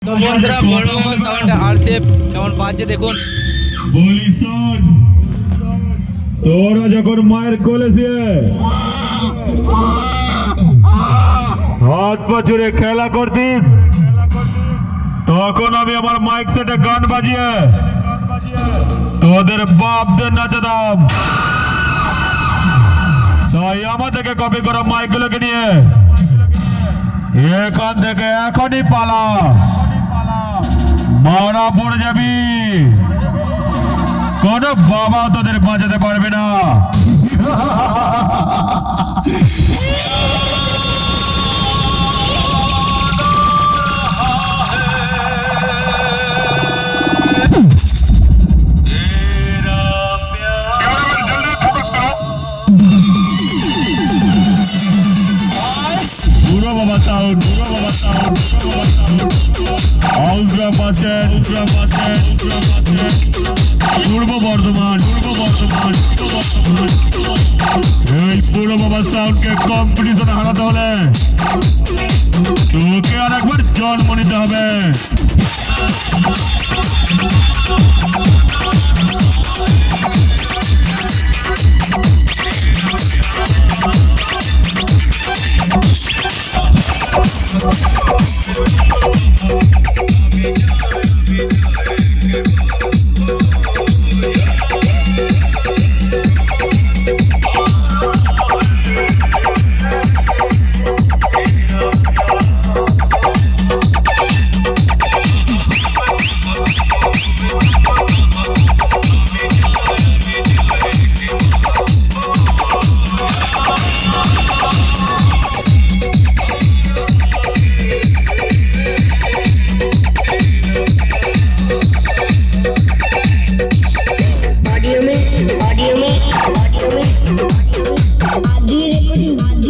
তো বন্ধুরা বড় সাউন্ড আরসিএফ কেমন বাজছে দেখুন। বলি শোন, তোরা যখন মায়ের কোলে শুয়ে হাত পা জুড়ে খেলা করতিস, তখন আমি আমার মাইক সেটে গান বাজিয়ে তোদের বাপদের নাচাতাম। তাই আমাদেরকে কপি করা মাইকগুলোকে নিয়ে এখান থেকে এখনই পালা, মারা পড়ে যাবি, কোন বাবা তোদের বাঁচাতে পারবে না। পূর্ব বর্ধমান এই পূর্ব বাবা সাউন্ডকে কম্পিটিশনে হারাতে হলে তোকে আর একবার জন্ম নিতে হবে। ऑडियो में आदि रिकॉर्डिंग